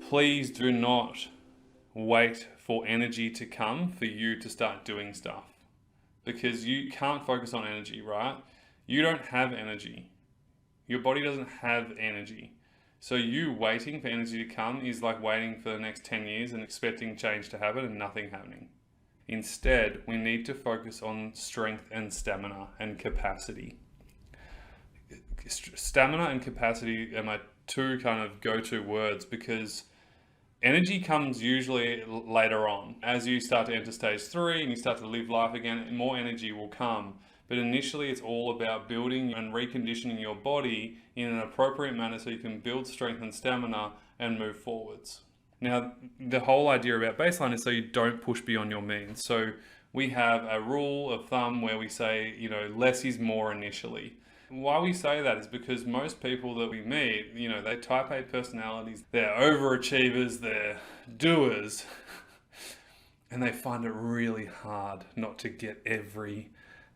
Please do not wait for energy to come for you to start doing stuff, because you can't focus on energy, right? You don't have energy. Your body doesn't have energy. So you waiting for energy to come is like waiting for the next 10 years and expecting change to happen and nothing happening. Instead, we need to focus on strength and stamina and capacity. Stamina and capacity are my two kind of go-to words, because energy comes usually later on. As you start to enter stage 3 and you start to live life again, more energy will come. But initially, it's all about building and reconditioning your body in an appropriate manner so you can build strength and stamina and move forwards. Now, the whole idea about baseline is so you don't push beyond your means. So we have a rule of thumb where we say, less is more initially. Why we say that is because most people that we meet, they're type A personalities, they're overachievers, they're doers, and they find it really hard not to get every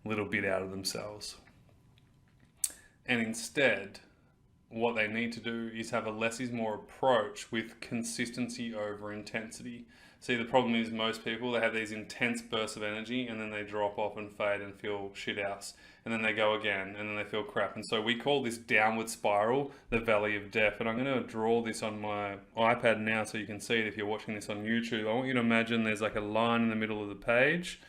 little bit out of themselves. And instead, what they need to do is have a less is more approach with consistency over intensity. See, the problem is most people, they have these intense bursts of energy and then they drop off and fade and feel shit house. And then they go again and then they feel crap. And so we call this downward spiral the valley of death. And I'm going to draw this on my iPad now so you can see it if you're watching this on YouTube. I want you to imagine there's like a line in the middle of the page,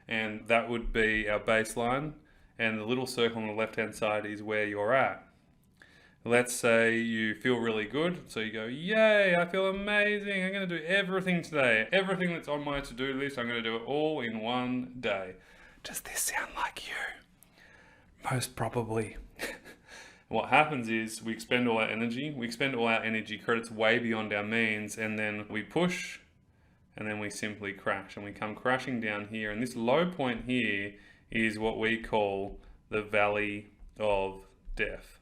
and that would be our baseline. And the little circle on the left-hand side is where you're at. Let's say you feel really good, so you go, yay, I feel amazing, I'm going to do everything today. Everything that's on my to-do list, I'm going to do it all in one day. Does this sound like you? Most probably. What happens is we expend all our energy, credits way beyond our means, and then we push, and then we simply crash, and we come crashing down here. And this low point here is what we call the valley of death.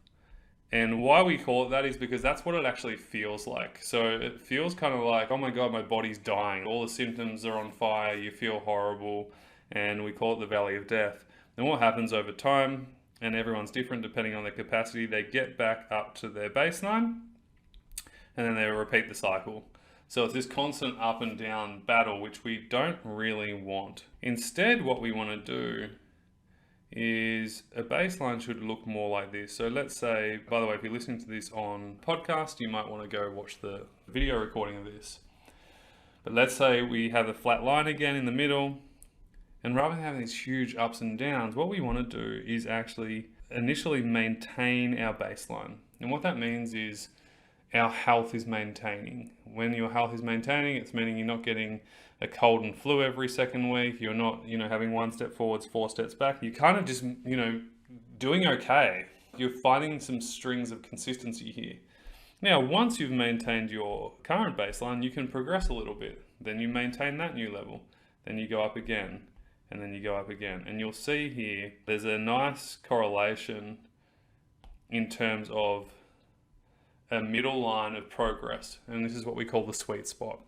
And why we call it that is because that's what it actually feels like. So it feels kind of like, oh my God, my body's dying. All the symptoms are on fire, you feel horrible, and we call it the valley of death. And what happens over time, and everyone's different depending on their capacity, they get back up to their baseline, and then they repeat the cycle. So it's this constant up and down battle, which we don't really want. Instead, what we want to do is a baseline should look more like this. So let's say, by the way, if you're listening to this on podcast, you might want to go watch the video recording of this. But let's say we have a flat line again in the middle, and rather than having these huge ups and downs, what we want to do is actually initially maintain our baseline. And what that means is our health is maintaining. When your health is maintaining, it's meaning you're not getting a cold and flu every second week. You're not, having 1 step forwards, 4 steps back. You're kind of just, doing okay. You're finding some strings of consistency here. Now, once you've maintained your current baseline, you can progress a little bit. Then you maintain that new level. Then you go up again, and then you go up again. And you'll see here, there's a nice correlation in terms of a middle line of progress. And this is what we call the sweet spot.